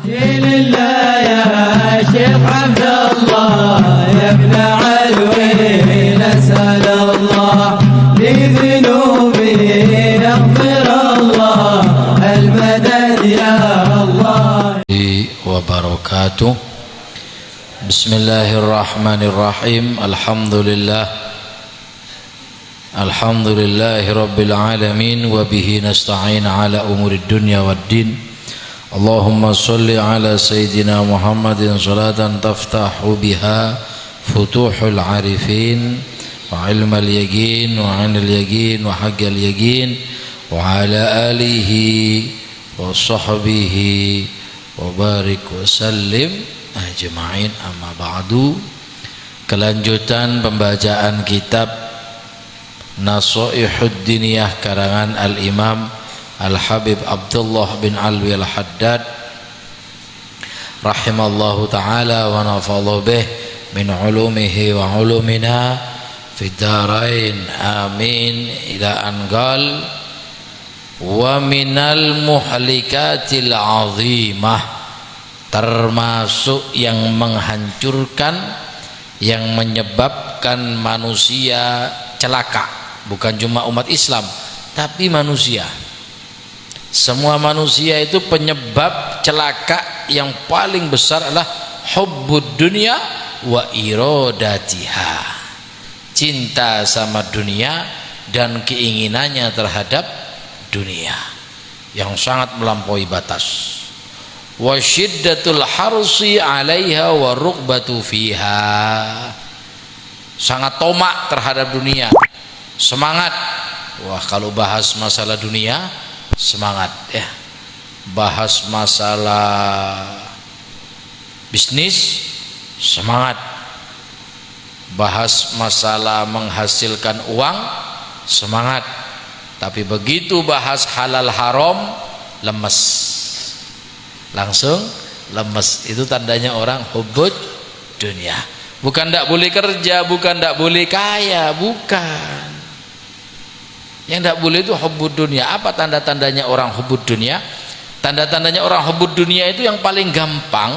لله يا شيخ عبد الله يا ابن علوي نسأل الله لذنوبي يغفر الله المدد يا الله وبركاته. Bismillahirrahmanirrahim. Alhamdulillahi rabbil alamin wa bihi nasta'in ala umurid dunya waddin. Allahumma salli ala sayyidina Muhammadin salatan taftahu biha futuhul arifin wa ilmal yaqin wa 'ainal yaqin wa haqqal yaqin wa ala alihi wa sahbihi wa barik wa sallim ajma'in. Amma ba'du. Kelanjutan pembacaan kitab Nasaihud Diniyah karangan Al-Imam Al-Habib Abdullah bin Alwi Al-Haddad rahimallahu ta'ala wa nafa'allahu bih min ulumihi wa ulumina fid darain amin. Ila anqal wa minal muhlikatil azimah, termasuk yang menghancurkan, yang menyebabkan manusia celaka, bukan cuma umat Islam tapi manusia. Semua manusia itu penyebab celaka yang paling besar adalah hubbud dunya wa iradatiha, cinta sama dunia dan keinginannya terhadap dunia yang sangat melampaui batas. Wa syiddatul harsi 'alaiha wa rughbatu fiha, sangat tomak terhadap dunia, semangat. Wah, kalau bahas masalah dunia semangat ya, bahas masalah bisnis semangat, bahas masalah menghasilkan uang semangat, tapi begitu bahas halal haram lemes, langsung lemes. Itu tandanya orang hubbud dunia. Bukan tidak boleh kerja, bukan tidak boleh kaya, bukan. Yang tidak boleh itu hubbud dunia. Apa tanda-tandanya orang hubbud dunia? Tanda-tandanya orang hubbud dunia itu yang paling gampang,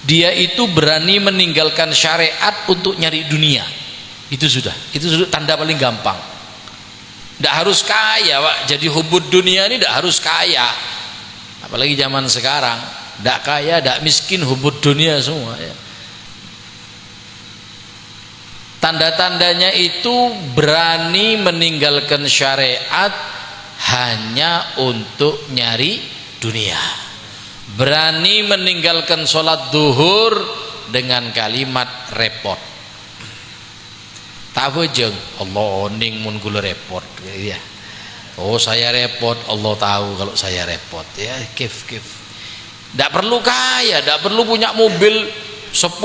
dia itu berani meninggalkan syariat untuk nyari dunia. Itu sudah tanda paling gampang. Tidak harus kaya, Pak. Jadi hubbud dunia ini tidak harus kaya. Apalagi zaman sekarang, tidak kaya, tidak miskin, hubbud dunia semua ya. Tanda-tandanya itu berani meninggalkan syariat hanya untuk nyari dunia, berani meninggalkan sholat duhur dengan kalimat repot. Tak bejeng Allah ning mun kula repot ya. Oh, saya repot, Allah tahu kalau saya repot ya. Kif tidak perlu kaya, tidak perlu punya mobil 10,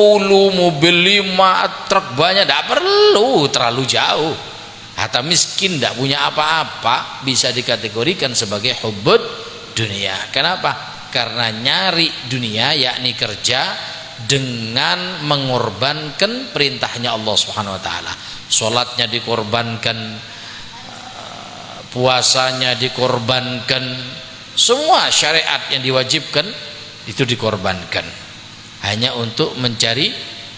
mobil 5, truk banyak, tidak perlu terlalu jauh. Hatta miskin tidak punya apa-apa bisa dikategorikan sebagai hubbud dunia. Kenapa? Karena nyari dunia, yakni kerja dengan mengorbankan perintahnya Allah Subhanahu wa taala. Salatnya dikorbankan, puasanya dikorbankan, semua syariat yang diwajibkan itu dikorbankan hanya untuk mencari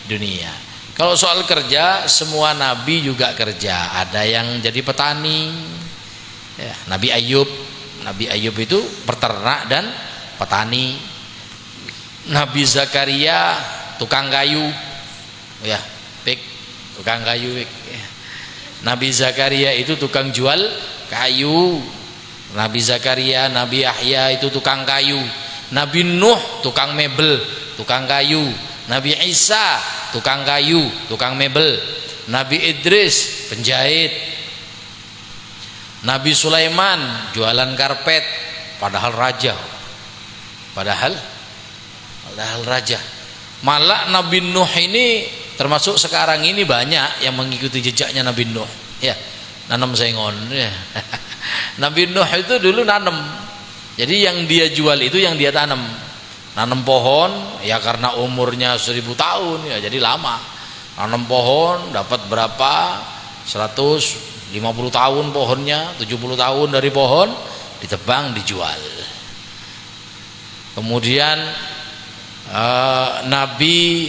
dunia. Kalau soal kerja, semua nabi juga kerja. Ada yang jadi petani ya, Nabi Ayub itu peternak dan petani. Nabi Zakaria tukang kayu ya, tukang kayu ya. Nabi Zakaria itu tukang jual kayu. Nabi Zakaria, Nabi Yahya itu tukang kayu. Nabi Nuh tukang mebel, tukang kayu. Nabi Isa tukang kayu, tukang mebel. Nabi Idris penjahit. Nabi Sulaiman jualan karpet, padahal raja. Padahal raja. Malah Nabi Nuh ini termasuk sekarang ini banyak yang mengikuti jejaknya Nabi Nuh ya, nanam sengon ya. Nabi Nuh itu dulu nanam, jadi yang dia jual itu yang dia tanam pohon ya, karena umurnya 1000 tahun ya, jadi lama. Nanam pohon dapat berapa, 150 tahun pohonnya, 70 tahun dari pohon ditebang dijual. Kemudian Nabi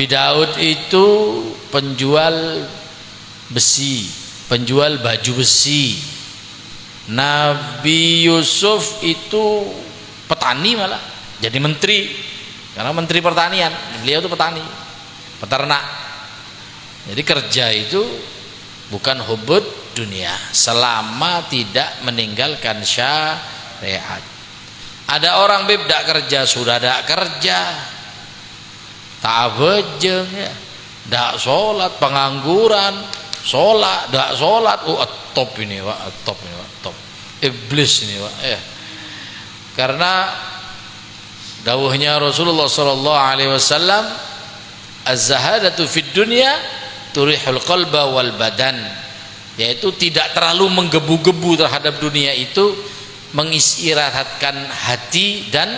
Daud itu penjual besi, penjual baju besi. Nabi Yusuf itu petani, malah jadi menteri, karena menteri pertanian. Beliau itu petani, peternak. Jadi kerja itu bukan hubud dunia selama tidak meninggalkan syariat. Ada orang tidak kerja, sudah tidak kerja, tak bejeng ya, tidak sholat, pengangguran, sholat, tidak sholat, top ini Pak, top ini Pak, top iblis ini Pak ya. Karena dawuhnya Rasulullah SAW, az-zahadatu fid dunya turihul qalba wal badan, yaitu tidak terlalu menggebu-gebu terhadap dunia itu mengistirahatkan hati dan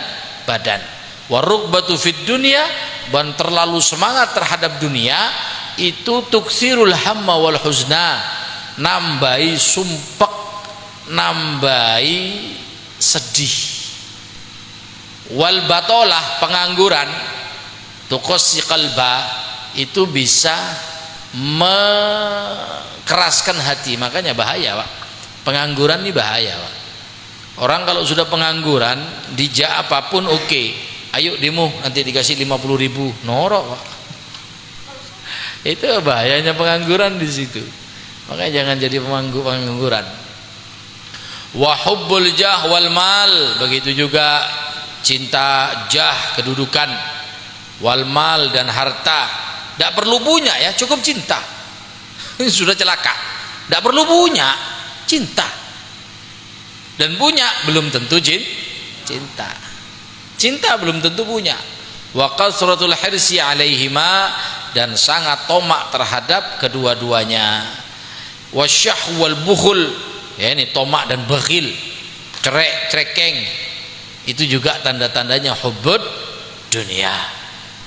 badan. Warugbatu fid dunya, dan terlalu semangat terhadap dunia itu tuksirul hamma wal huzna, nambahi sumpek, nambahi sedih. Wal batolah, pengangguran, tuqsi qalba, itu bisa mengeraskan hati. Makanya bahaya Pak, pengangguran ini bahaya Pak. Orang kalau sudah pengangguran, dijak apapun oke, ayo demo nanti dikasih 50.000, norok Pak. Itu bahayanya pengangguran di situ. Makanya jangan jadi pengangguran. Wa hubbul jah wal mal, begitu juga cinta jah, kedudukan, wal mal, dan harta. Tidak perlu punya ya, cukup cinta. Sudah celaka. Tidak perlu punya, cinta. Dan punya belum tentu cinta. Cinta belum tentu punya. Wa qasratul hirsi alaihima, dan sangat tomak terhadap kedua-duanya. Wasyah wal bukhul, ya ini tomak dan bakhil, crekeng, itu juga tanda-tandanya hubud dunia.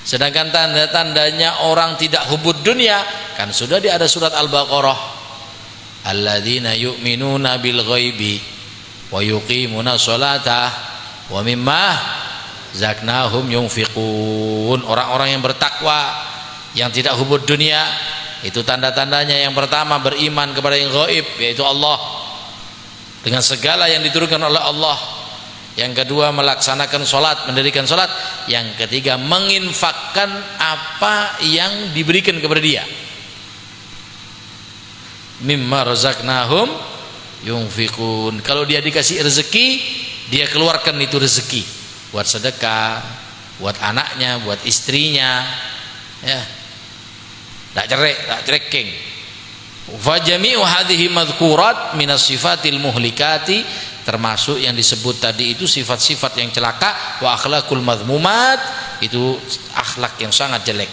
Sedangkan tanda-tandanya orang tidak hubud dunia kan sudah ada surat Al-Baqarah, alladzina yu'minuna bil ghaibi wa yuqimuna sholata wa mimma zaknahum yunfiqun. Orang-orang yang bertakwa, yang tidak hubud dunia, itu tanda-tandanya yang pertama beriman kepada yang gaib, yaitu Allah dengan segala yang diturunkan oleh Allah. Yang kedua melaksanakan sholat, mendirikan sholat. Yang ketiga menginfakkan apa yang diberikan kepada dia. Mimma razaqnahum yunfiqun. Kalau dia dikasih rezeki, dia keluarkan itu rezeki buat sedekah, buat anaknya, buat istrinya, ya. Tak cerai, tak cereking. Fa jami'u hadhihi madhkurat minas sifatil muhlikati, termasuk yang disebut tadi itu sifat-sifat yang celaka. Wa akhlaqul madhmumat, itu akhlak yang sangat jelek.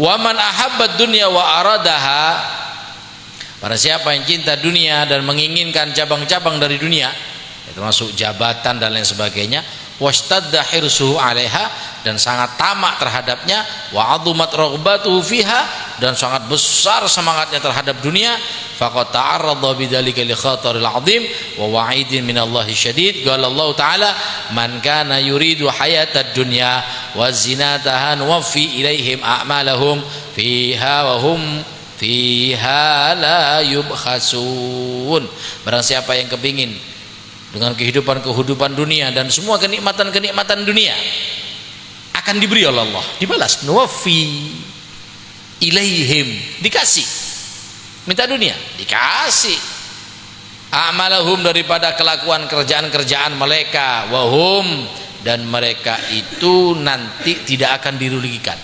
Wa man ahabbad dunya wa aradaha, para siapa yang cinta dunia dan menginginkan cabang-cabang dari dunia, termasuk jabatan dan lain sebagainya, wastadda hirsuhu 'alaiha, dan sangat tamak terhadapnya, wa 'azumat raghbatuhu fiha, dan sangat besar semangatnya terhadap dunia, faqad ta'arradha bidzalika li khataril 'azim wa wa'idin minallahi syadid. Qala Allah taala, man kana yuridu hayatad dunya wa zinataha nuwaffi ilaihim a'malahum fiha wa hum fiha la yubkhasun. Barang siapa yang kepingin dengan kehidupan dunia dan semua kenikmatan dunia, akan diberi oleh Allah, dibalas. Nuwaffi ilaihim, dikasih. Minta dunia, dikasih. A'malahum, daripada kelakuan kerjaan mereka, wahum, dan mereka itu nanti tidak akan dirugikan.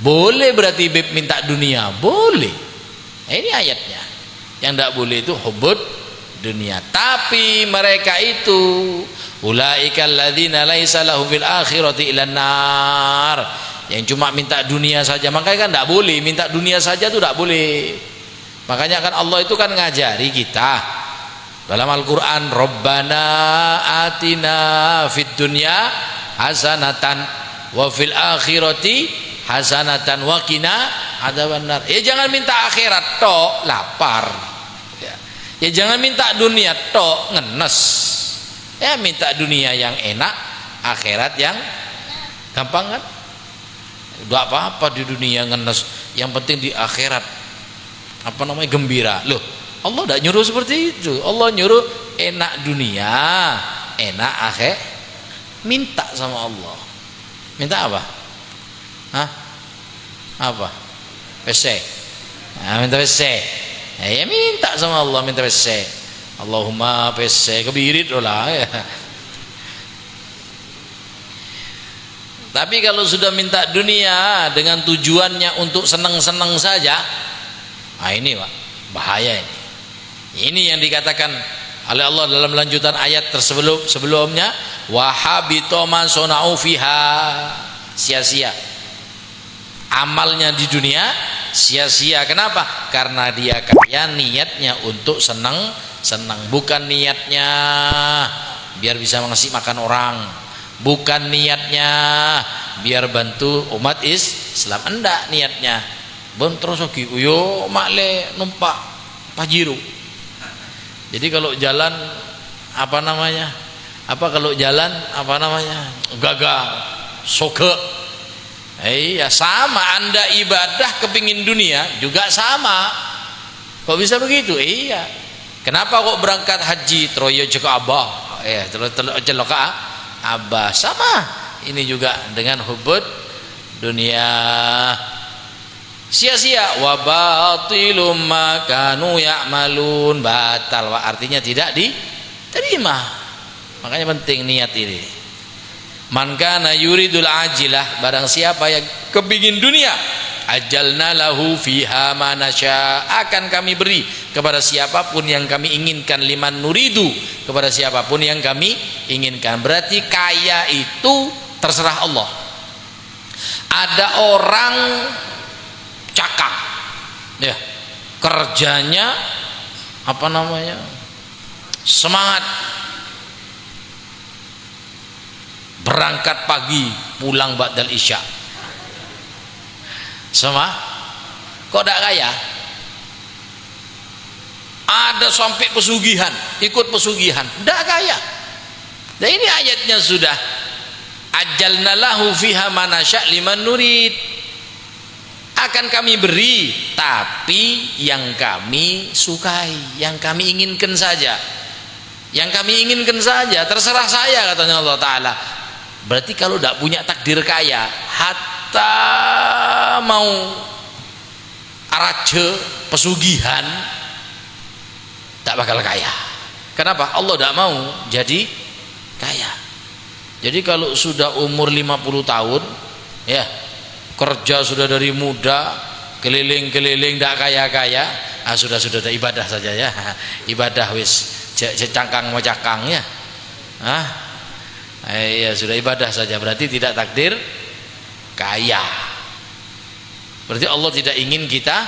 Boleh berarti beb minta dunia, boleh. Ini ayatnya. Yang tidak boleh itu hubud dunia. Tapi mereka itu ulaikal ladzina laisa lahum fil akhirati ilan nar, yang cuma minta dunia saja. Makanya kan tidak boleh minta dunia saja, itu tidak boleh. Makanya kan Allah itu kan ngajari kita dalam Al-Quran, Rabbana atina fid dunya hasanatan wa fil akhirati hasanatan wa qina adzabannar. Ya jangan minta akhirat tok, lapar ya. Ya jangan minta dunia tok ngenes. Ya minta dunia yang enak, akhirat yang gampang kan? Udah apa-apa di dunia ngenes, yang penting di akhirat apa namanya gembira. Loh, Allah tidak nyuruh seperti itu. Allah nyuruh enak dunia, enak akhir. Minta sama Allah. Minta apa? Hah? Apa? PC. Nah, minta PC. Ya minta sama Allah, minta PC. Allahumma PC kebirit lah ya. Tapi kalau sudah minta dunia dengan tujuannya untuk senang-senang saja, nah ini Pak, bahaya ini. Ini yang dikatakan oleh Allah dalam lanjutan ayat sebelumnya, wa habita ma sana'u fiha, sia-sia. Amalnya di dunia sia-sia. Kenapa? Karena dia kaya, niatnya untuk senang, bukan niatnya biar bisa ngasih makan orang, bukan niatnya biar bantu umat Islam, enggak niatnya. Ben terus lagi uyo makle numpak pajero. Jadi kalau jalan apa namanya? Gagal, soke. Iya sama, Anda ibadah kepingin dunia juga sama. Kok bisa begitu? Iya. Kenapa kok berangkat haji troyo jeko abah? Celok abah sama. Ini juga dengan hubud dunia. Sia-sia, wa batilum ma kanu ya'malun, batal, artinya tidak diterima. Makanya penting niat ini. Man kana yuridul ajilah, barang siapa yang kepingin dunia, ajalna lahu fiha ma nasya, akan kami beri kepada siapapun yang kami inginkan, liman nuridu, kepada siapapun yang kami inginkan. Berarti kaya itu terserah Allah. Ada orang cakang ya, kerjanya apa namanya, semangat, berangkat pagi pulang ba'dal isya, sama kok tidak kaya. Ada sampai pesugihan, ikut pesugihan, tidak kaya. Dan ini ayatnya sudah, ajalna lahu fiha manasya liman nurid, akan kami beri tapi yang kami sukai, yang kami inginkan saja, terserah saya, katanya Allah Ta'ala. Berarti kalau tidak punya takdir kaya, hatta mau araje pesugihan tak bakal kaya. Kenapa? Allah tidak mau jadi kaya. Jadi kalau sudah umur 50 tahun ya, kerja sudah dari muda, keliling-keliling tidak kaya-kaya, sudah ibadah saja ya, ibadah wis cangkang mau cangkang ya, ya sudah ibadah saja, berarti tidak takdir kaya. Berarti Allah tidak ingin kita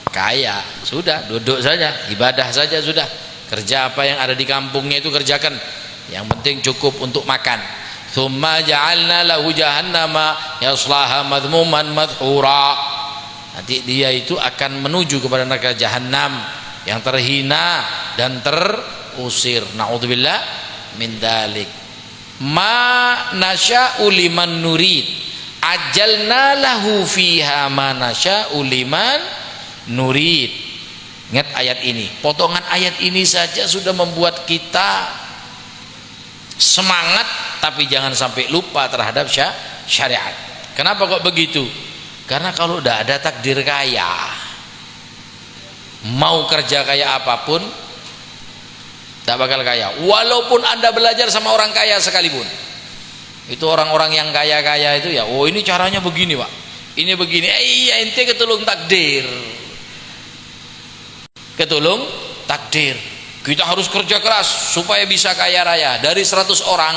kaya. Sudah duduk saja, ibadah saja sudah, kerja apa yang ada di kampungnya itu kerjakan, yang penting cukup untuk makan. Tsumma ja'alna lahu jahannama yaslaha madhmuman madhura, nanti dia itu akan menuju kepada neraka jahanam yang terhina dan terusir. Naudzubillah min dzalik. Ma nasya'u liman nurid, ajalna lahu fiha ma nasya'u liman nurid. Ingat ayat ini, potongan ayat ini saja sudah membuat kita semangat, tapi jangan sampai lupa terhadap syariat. Kenapa kok begitu? Karena kalau tidak ada takdir kaya, mau kerja kaya apapun tak bakal kaya. Walaupun Anda belajar sama orang kaya sekalipun, itu orang-orang yang kaya-kaya itu ya, oh ini caranya begini Pak, ini begini, iya ente ketulung takdir, kita harus kerja keras supaya bisa kaya raya. Dari 100 orang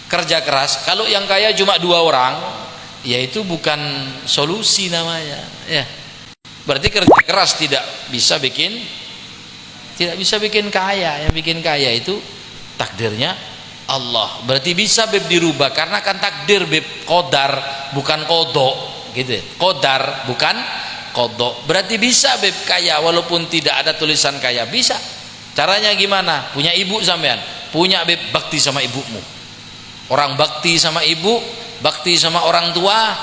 kerja keras, kalau yang kaya cuma 2 orang, ya itu bukan solusi namanya ya. Berarti kerja keras tidak bisa bikin kaya. Yang bikin kaya itu takdirnya Allah. Berarti bisa beb dirubah, karena kan takdir beb qadar bukan qada gitu. Qadar bukan kodok. Berarti bisa beb kaya walaupun tidak ada tulisan kaya, bisa. Caranya gimana? Punya ibu sampean, punya beb, bakti sama ibumu. Orang bakti sama ibu, bakti sama orang tua,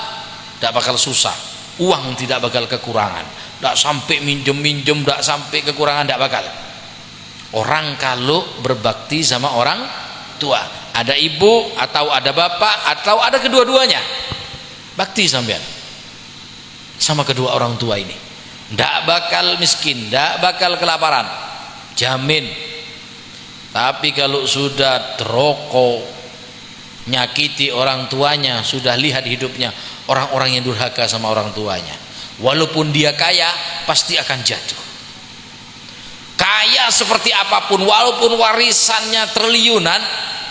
tidak bakal susah. Uang tidak bakal kekurangan, tidak sampai minjem, tidak sampai kekurangan, tidak bakal. Orang kalau berbakti sama orang tua, ada ibu atau ada bapak atau ada kedua-duanya, bakti sampean sama kedua orang tua ini, tidak bakal miskin, tidak bakal kelaparan, jamin. Tapi kalau sudah terokok, nyakiti orang tuanya, sudah lihat hidupnya orang-orang yang durhaka sama orang tuanya, walaupun dia kaya pasti akan jatuh. Kaya seperti apapun, walaupun warisannya triliunan,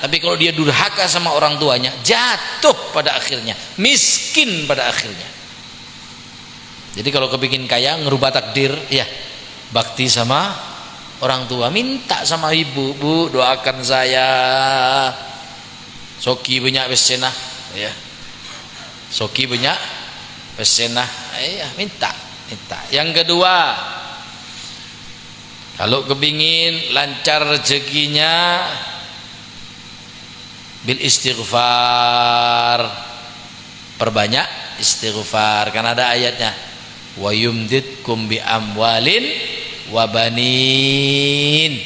tapi kalau dia durhaka sama orang tuanya, jatuh pada akhirnya, miskin pada akhirnya. Jadi kalau kepingin kaya, ngerubah takdir, ya bakti sama orang tua, minta sama ibu, bu doakan saya, soki banyak pesenah, ya soki banyak pesenah, ya minta. Yang kedua, kalau kepingin lancar rezekinya, bil istighfar, perbanyak istighfar, kan ada ayatnya, wa yumditkum bi amwalin wa banin,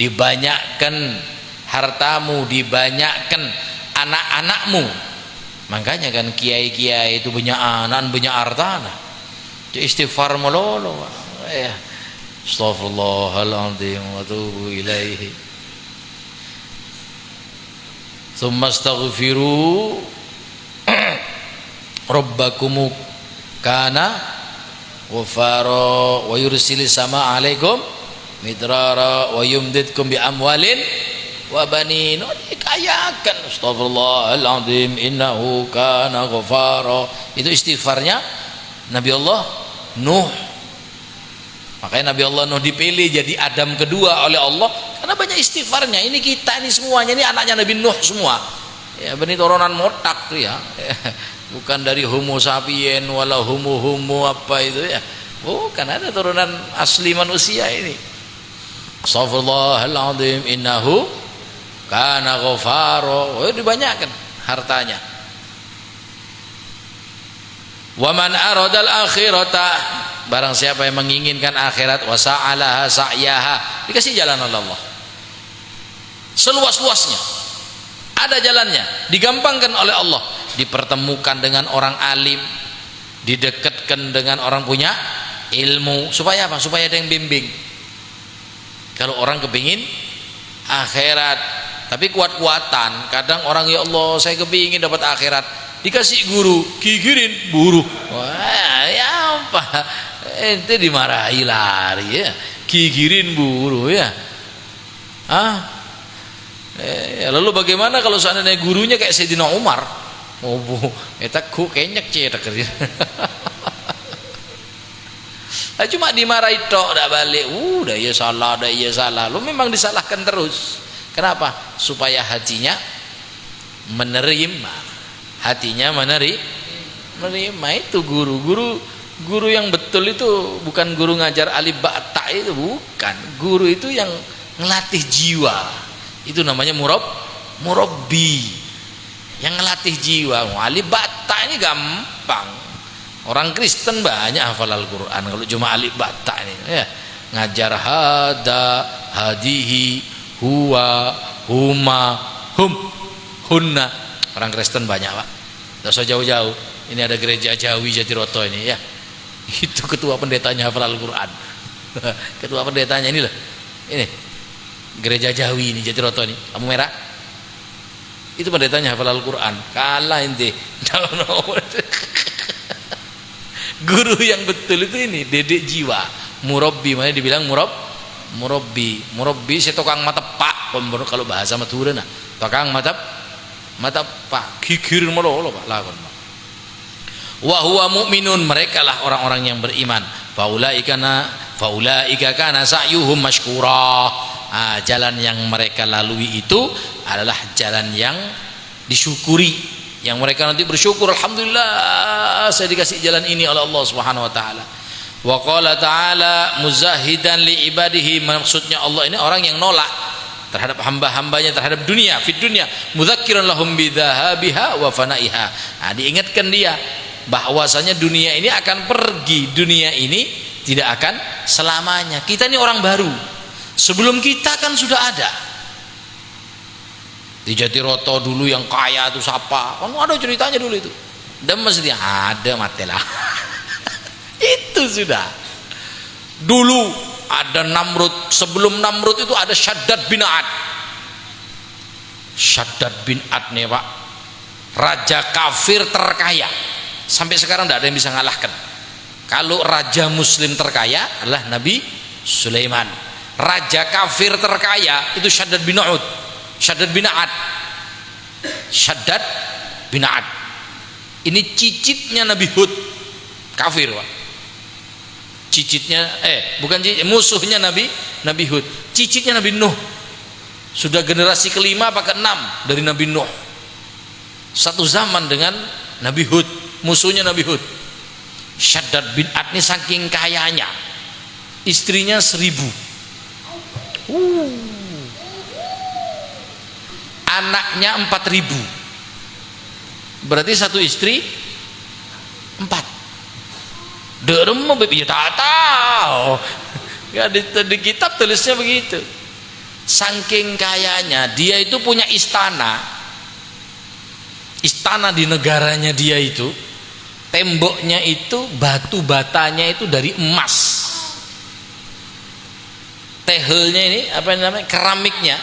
dibanyakkan hartamu, dibanyakkan anak-anakmu. Makanya kan kiai-kiai itu banyak anak, banyak harta, istighfar melolo, ya astaghfirullahaladzim wa atubu ilaihi, tsumma astaghfiru rabbakum kana ghafara wa yursilis sama alaikum midrara wa yumditkum bi amwalin wa banin. Dikayakan, astaghfirullahaladzim innahu kana ghafara. Itu istighfarnya Nabi Allah Nuh. Makanya Nabi Allah Nuh dipilih jadi Adam kedua oleh Allah karena banyak istighfarnya. Ini kita ini semuanya, ini anaknya Nabi Nuh semua, ya benih turunan motak ya, bukan dari homo sapien wala homo apa itu ya, bukan, ada turunan asli manusia ini. Astaghfirullahaladzim innahu kana ghafara. Dibanyakan hartanya. Wa man aradal akhirata, barang siapa yang menginginkan akhirat, wa sa'alaha sa'yaha, dikasih jalan oleh Allah seluas-luasnya, ada jalannya, digampangkan oleh Allah, dipertemukan dengan orang alim, didekatkan dengan orang punya ilmu, supaya apa? Supaya ada yang bimbing. Kalau orang kepingin akhirat tapi kuat-kuatan, kadang orang, ya Allah saya kepingin dapat akhirat, dikasih guru, gigirin buru. Wah, ya apa? Ente dimarahi lari ya, gigirin buru ya. Lalu bagaimana kalau seandainya gurunya kayak Sayyidina Umar? Oh bu, etakku kayaknya cedak kerja. Cuma dimarahi tok, tidak balik. Dah iya salah, dah iya salah. Lu memang disalahkan terus. Kenapa? Supaya hatinya menerima. Hatinya menerima itu guru yang betul itu bukan guru ngajar alif ba ta, itu bukan. Guru itu yang ngelatih jiwa, itu namanya murabbi, yang ngelatih jiwa. Alif ba ta ini gampang, orang Kristen banyak hafal Al-Quran kalau cuma alif ba ta ini ya. Ngajar hada, hadihi, huwa, huma, hum, hunna, orang Kristen banyak pak. Tidak usah jauh-jauh, ini ada gereja Jawi Jatiroto ini ya, itu ketua pendetanya hafal Al-Quran. Ketua pendetanya ini loh, ini gereja Jawi ini Jatiroto ini, lampu merah, itu pendetanya hafal Al-Quran. Kalah inti. Guru yang betul itu ini dedek jiwa, murabbi. Makanya dibilang murabbi si tukang mata pak kalau bahasa Madura, nah tukang mata pak, gigir melolo pak lakon. Wa huwa mu'minun, mereka lah orang-orang yang beriman. Faulaika kana sa'yuhum mashkura. Jalan yang mereka lalui itu adalah jalan yang disyukuri, yang mereka nanti bersyukur, alhamdulillah saya dikasih jalan ini oleh Allah Subhanahu wa taala. Wa qala ta'ala muzahidan li ibadihi, maksudnya Allah ini orang yang nolak terhadap hamba-hambanya terhadap dunia, fid dunya, mudzakkiran lahum bidzahabiha wa fanaiha. Nah, diingatkan dia bahwasanya dunia ini akan pergi, dunia ini tidak akan selamanya. Kita ini orang baru, sebelum kita kan sudah ada. Di Jatiroto dulu yang kaya itu siapa? Kan ada ceritanya dulu itu. Dan mesti ada matelah. Itu sudah. Dulu ada Namrud, sebelum Namrud itu ada Syaddad bin Ad. Syaddad bin Ad nih Pak, raja kafir terkaya. Sampai sekarang tidak ada yang bisa ngalahkan. Kalau raja muslim terkaya adalah Nabi Sulaiman. Raja kafir terkaya itu Syaddad bin Ad. Syaddad bin Ad. Syaddad bin Ad. Ini cicitnya Nabi Hud. Kafir Pak. Cicitnya bukan cicit, musuhnya Nabi Hud. Cicitnya Nabi Nuh. Sudah generasi kelima apa keenam dari Nabi Nuh. Satu zaman dengan Nabi Hud, musuhnya Nabi Hud. Syaddad bin Ad ini saking kayanya, istrinya 1000, anaknya 4000. Berarti satu istri 4. Derem ya tak tahu ya, di kitab tulisnya begitu. Saking kayanya dia itu punya istana di negaranya dia itu, temboknya itu batu batanya itu dari emas, tehelnya ini apa namanya, keramiknya,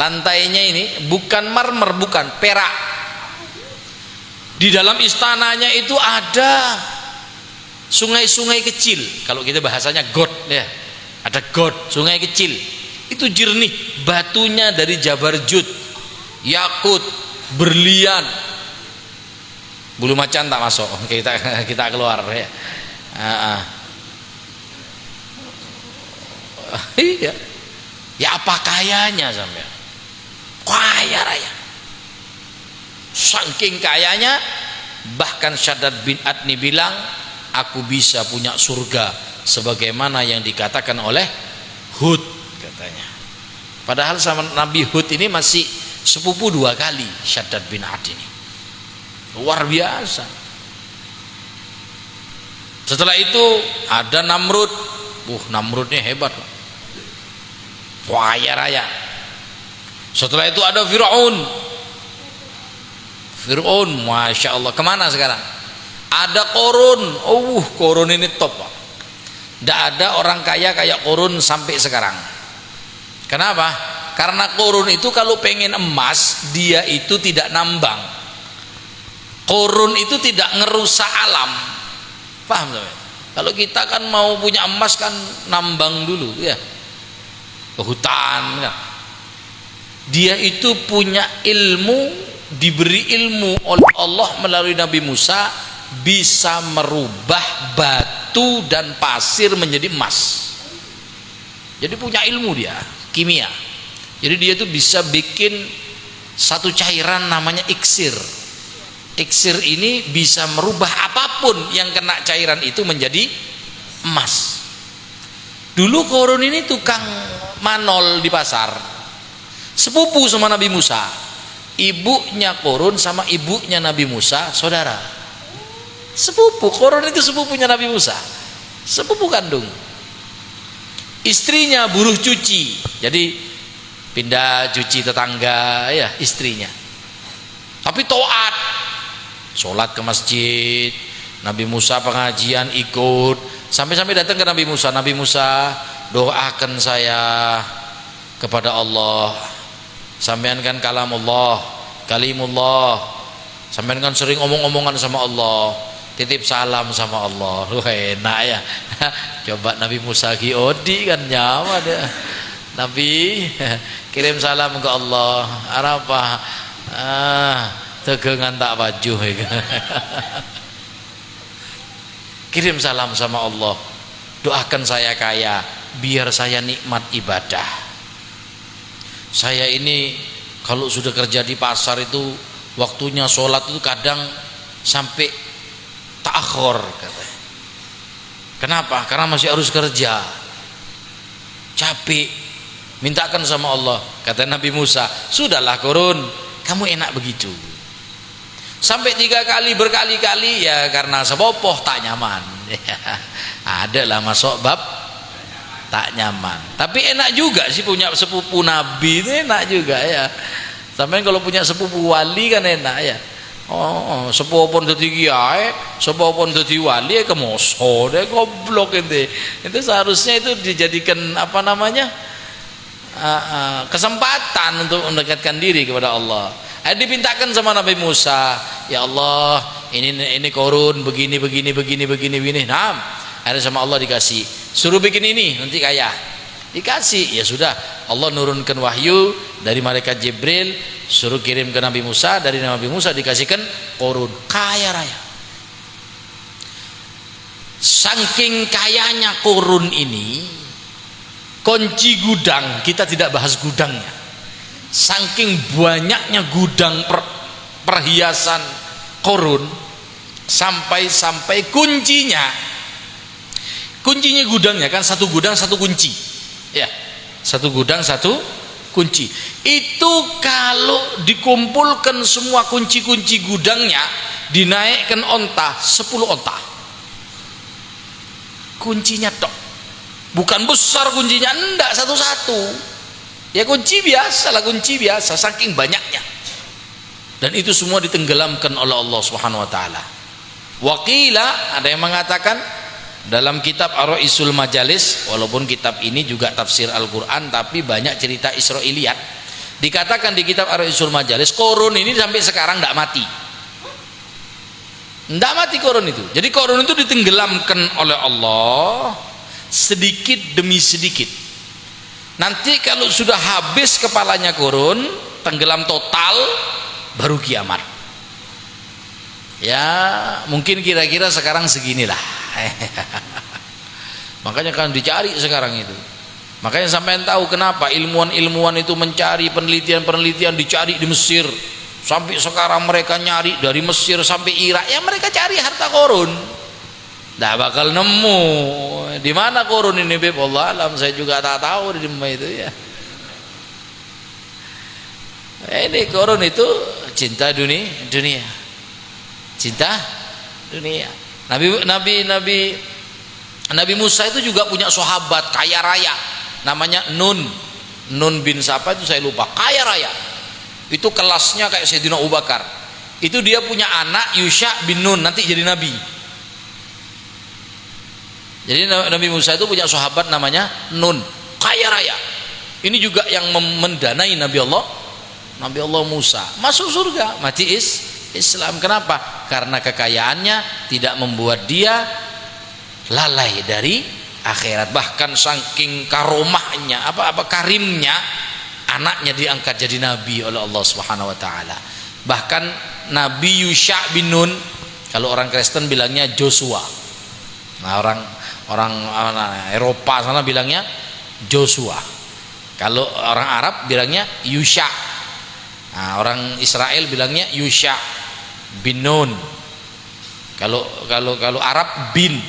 lantainya ini bukan marmer, bukan perak. Di dalam istananya itu ada sungai-sungai kecil, kalau kita bahasanya got ya, ada got, sungai kecil itu jernih, batunya dari Jabarjud, yakut, berlian, bulu macan tak masuk, kita keluar ya. Iya, ya apa kayanya sampai kaya raya, saking kayanya bahkan Syaddad bin Ad nih bilang, aku bisa punya surga sebagaimana yang dikatakan oleh Hud katanya. Padahal sama Nabi Hud ini masih sepupu 2 kali. Syaddad bin Ad ini luar biasa. Setelah itu ada Namrud. Namrudnya hebat, kaya raya. Setelah itu ada Fir'aun. Masya Allah, kemana sekarang? Ada Korun. Korun ini top Pak. Tidak ada orang kaya kayak Korun sampai sekarang. Kenapa? Karena Korun itu kalau pengen emas, dia itu tidak nambang. Korun itu tidak ngerusak alam. Paham tak? Kalau kita kan mau punya emas kan nambang dulu ya, ke hutan ya. Dia itu punya ilmu, diberi ilmu oleh Allah melalui Nabi Musa, bisa merubah batu dan pasir menjadi emas. Jadi punya ilmu dia, kimia. Jadi dia tuh bisa bikin satu cairan namanya iksir. Iksir ini bisa merubah apapun yang kena cairan itu menjadi emas. Dulu Korun ini tukang manol di pasar, sepupu sama Nabi Musa. Ibunya Korun sama ibunya Nabi Musa saudara. Sepupu, Korun itu sepupunya Nabi Musa, sepupu kandung. Istrinya buruh cuci, jadi pindah cuci tetangga ya istrinya. Tapi taat, sholat ke masjid, Nabi Musa pengajian ikut, sampai-sampai datang ke Nabi Musa. Nabi Musa, doakan saya kepada Allah. Sampean kan kalamullah, kalimullah. Sampean kan sering omong-omongan sama Allah, titip salam sama Allah. Enak ya. Coba Nabi Musa kiodi kan nyawa deh. Nabi kirim salam ke Allah. Apa? Tegengan tak baju. Kirim salam sama Allah. Doakan saya kaya, biar saya nikmat ibadah. Saya ini kalau sudah kerja di pasar itu waktunya sholat itu kadang sampai ta'akhir katanya. Kenapa? Karena masih harus kerja, capek, mintakan sama Allah. Kata Nabi Musa, sudahlah Korun, kamu enak begitu. Sampai 3 kali berkali-kali, ya karena sebopoh tak nyaman. Ada lah masuk bab tak nyaman. Tapi enak juga sih punya sepupu Nabi itu, enak juga ya. Sampai kalau punya sepupu wali kan enak ya. Oh, sepupu pun dadi kiai, sepupu pun dadi wali, kemoso deh, goblok itu. Itu seharusnya itu dijadikan apa namanya? Kesempatan untuk mendekatkan diri kepada Allah. Dipintakan sama Nabi Musa, ya Allah, ini Korun begini. Nah, ada sama Allah dikasih, suruh bikin ini nanti kaya. Dikasih, ya sudah. Allah nurunkan wahyu dari malaikat Jibril, suruh kirim ke Nabi Musa, dari Nabi Musa dikasihkan Korun, kaya raya. Saking kayanya Korun ini, kunci gudang, kita tidak bahas gudangnya. Saking banyaknya gudang perhiasan Korun, sampai kuncinya gudangnya kan, satu gudang satu kunci ya, satu gudang satu kunci. Itu kalau dikumpulkan semua kunci-kunci gudangnya, dinaikkan onta 10 onta kuncinya tok, bukan besar kuncinya, enggak, satu-satu ya, kunci biasa lah, kunci biasa, saking banyaknya. Dan itu semua ditenggelamkan oleh Allah Subhanahu wa taala. Waqila, ada yang mengatakan dalam kitab Ar-Ra'isul Majalis, walaupun kitab ini juga tafsir Al-Qur'an tapi banyak cerita Israiliyat, dikatakan di kitab Ar-Ra'isul Majalis, Korun ini sampai sekarang tidak mati. Tidak mati Korun itu. Jadi Korun itu ditenggelamkan oleh Allah sedikit demi sedikit. Nanti kalau sudah habis kepalanya Korun, tenggelam total, baru kiamat. Ya mungkin kira-kira sekarang seginilah. Makanya kan dicari sekarang itu. Makanya sampai tahu kenapa ilmuwan-ilmuwan itu mencari, penelitian-penelitian dicari di Mesir. Sampai sekarang mereka nyari dari Mesir sampai Irak, ya mereka cari harta Korun. Nggak bakal nemu. Di mana Korun ini, Beb? Allah alam, saya juga tak tahu di mana itu ya. Ini Korun itu cinta dunia. Cinta dunia. Nabi Musa itu juga punya sahabat kaya raya, namanya Nun bin siapa itu saya lupa, kaya raya. Itu kelasnya kayak Sayyidina Abu Bakar. Itu dia punya anak Yusha bin Nun, nanti jadi nabi. Jadi Nabi Musa itu punya sahabat namanya Nun, kaya raya. Ini juga yang mendanai Nabi Allah Musa masuk surga, mati Islam. Kenapa? Karena kekayaannya tidak membuat dia lalai dari akhirat. Bahkan saking karomahnya, karimnya, anaknya diangkat jadi nabi oleh Allah Subhanahu wa taala. Bahkan Nabi Yusha bin Nun, kalau orang Kristen bilangnya Joshua. Nah, orang Eropa sana bilangnya Joshua. Kalau orang Arab bilangnya Yusha. Nah, orang Israel bilangnya Yusha bin Nun. Kalau Arab bin.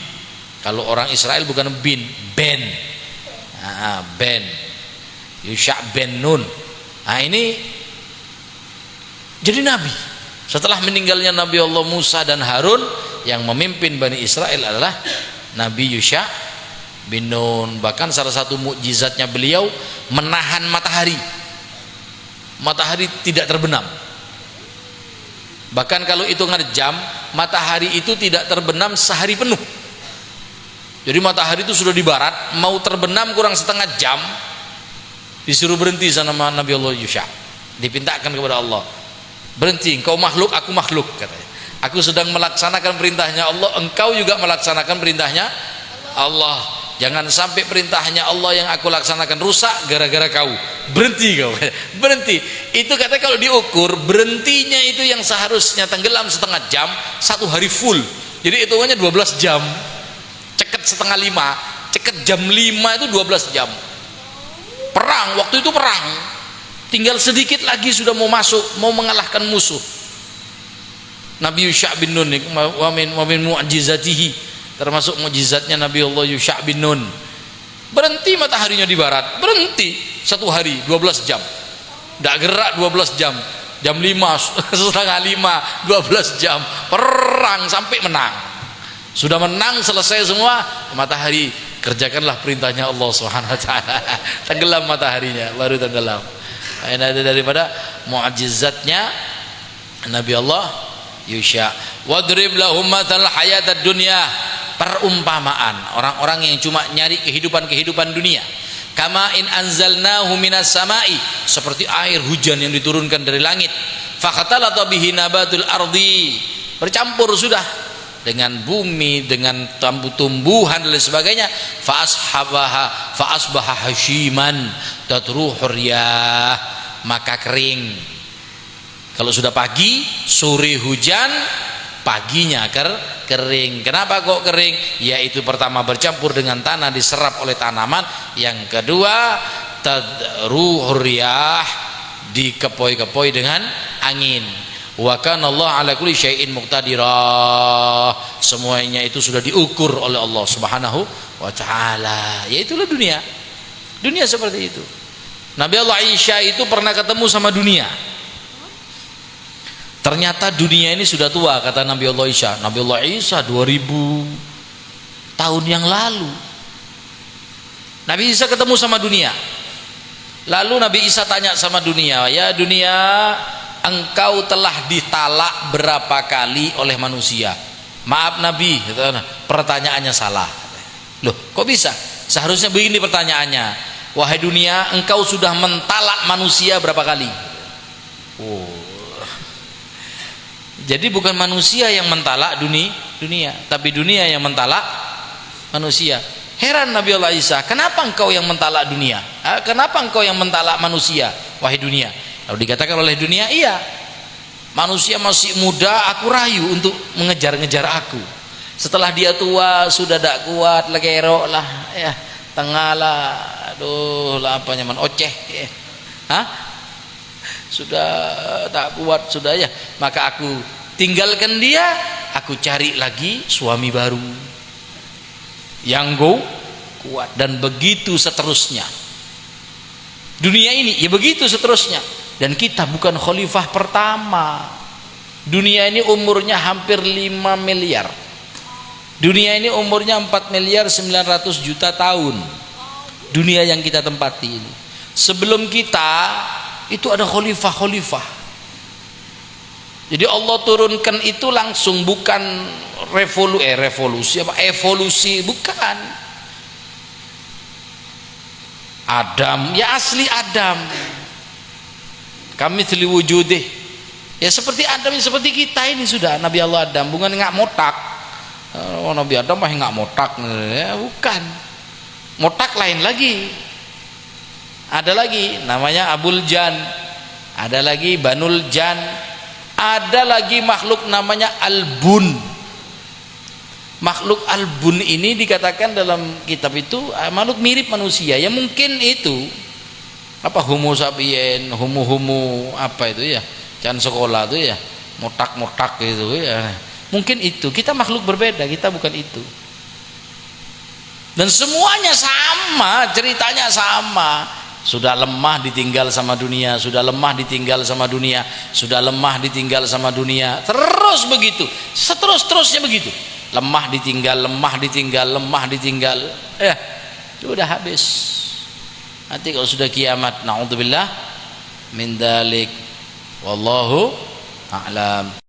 Kalau orang Israel bukan bin, Ben. Ben. Yusha bin Nun. Nah, ini jadi nabi. Setelah meninggalnya Nabi Allah Musa dan Harun, yang memimpin Bani Israel adalah Nabi Yusha bin Nun. Bahkan salah satu mukjizatnya beliau menahan matahari. Matahari tidak terbenam. Bahkan kalau hitungan jam, matahari itu tidak terbenam sehari penuh. Jadi matahari itu sudah di barat, mau terbenam kurang setengah jam, disuruh berhenti sama Nabi Allah Yusha. Dipintakan kepada Allah, berhenti, engkau makhluk, aku makhluk, katanya. Aku sedang melaksanakan perintahnya Allah, engkau juga melaksanakan perintahnya Allah. Jangan sampai perintahnya Allah yang aku laksanakan rusak gara-gara kau. Berhenti kau. Berhenti. Itu katanya kalau diukur, berhentinya itu yang seharusnya tenggelam setengah jam, 1 hari full. Jadi hitungannya 12 jam. Ceket setengah 5, ceket jam 5 itu 12 jam. Perang, waktu itu perang. Tinggal sedikit lagi sudah mau masuk, mau mengalahkan musuh. Nabi Yusha bin Nun wa min mu'jizatihi termasuk mukjizatnya Nabi Allah Yusha' bin Nun. Berhenti mataharinya di barat, berhenti 1 hari 12 jam, tidak gerak 12 jam, jam 5, setengah 5, 12 jam perang sampai menang. Sudah menang selesai semua, matahari kerjakanlah perintahnya Allah Subhanahu wa taala. Tenggelam mataharinya, baru tenggelam. Ini ada daripada mukjizatnya Nabi Allah Yusha. Wadrib lahum matsal hayatad dunya, perumpamaan orang-orang yang cuma nyari kehidupan dunia. Kama in anzalnahu minas samai, seperti air hujan yang diturunkan dari langit. Fakhatalata bihi nabatul ardi, bercampur sudah dengan bumi, dengan tumbuhan dan lain sebagainya. Fa asbaha hashiman tatruhur riyah, maka kering. Kalau sudah pagi, sore hujan, paginya kering. Kenapa kok kering? Yaitu pertama bercampur dengan tanah, diserap oleh tanaman. Yang kedua tadruhur riyah, dikepoi-kepoi dengan angin. Wa kana Allah ala kulli syai'in muqtadira, semuanya itu sudah diukur oleh Allah Subhanahu wa taala. Ya itulah dunia seperti itu. Nabi Allah Isa itu pernah ketemu sama dunia. Ternyata dunia ini sudah tua, kata Nabi Allah Isa. Nabi Allah Isa 2000 tahun yang lalu Nabi Isa ketemu sama dunia. Lalu Nabi Isa tanya sama dunia, ya dunia, engkau telah ditalak berapa kali oleh manusia? Maaf Nabi, pertanyaannya salah. Loh kok bisa? Seharusnya begini pertanyaannya, wahai dunia, engkau sudah mentalak manusia berapa kali? Oh, jadi bukan manusia yang mentalak dunia, tapi dunia yang mentalak manusia. Heran Nabi Allah Isa, kenapa engkau yang mentalak dunia? Kenapa engkau yang mentalak manusia, wahai dunia? Lalu dikatakan oleh dunia, iya, manusia masih muda, aku rayu untuk mengejar-ngejar aku. Setelah dia tua, sudah tak kuat, legerok lah, ya, tengah lah, aduh lah apa nyaman, oceh, ya. Sudah tak kuat, sudah ya, maka aku tinggalkan dia, aku cari lagi suami baru yang kuat, dan begitu seterusnya. Dunia ini ya begitu seterusnya. Dan kita bukan khalifah pertama. Dunia ini umurnya hampir 5 miliar. Dunia ini umurnya 4 miliar 900 juta tahun. Dunia yang kita tempati ini. Sebelum kita itu ada khalifah-khalifah. Jadi Allah turunkan itu langsung, bukan evolusi, bukan. Adam, ya asli Adam. Kami teli wujudih, ya seperti Adam, seperti kita ini sudah Nabi Allah Adam, bukan nggak motak. Nabi Adam mah nggak motak, ya, bukan. Motak lain lagi. Ada lagi namanya Abul Jan, ada lagi Banul Jan, ada lagi makhluk namanya Albun. Makhluk Albun ini dikatakan dalam kitab itu makhluk mirip manusia, ya mungkin itu apa homo sapien, homo apa itu ya, jangan sekolah itu ya, motak gitu ya, mungkin itu. Kita makhluk berbeda, kita bukan itu. Dan semuanya sama, ceritanya sama. Sudah lemah ditinggal sama dunia, sudah lemah ditinggal sama dunia, sudah lemah ditinggal sama dunia, terus begitu, seterusnya begitu. Lemah ditinggal, ya sudah habis. Nanti kalau sudah kiamat, na'udzubillah min dzalik, wallahu a'lam.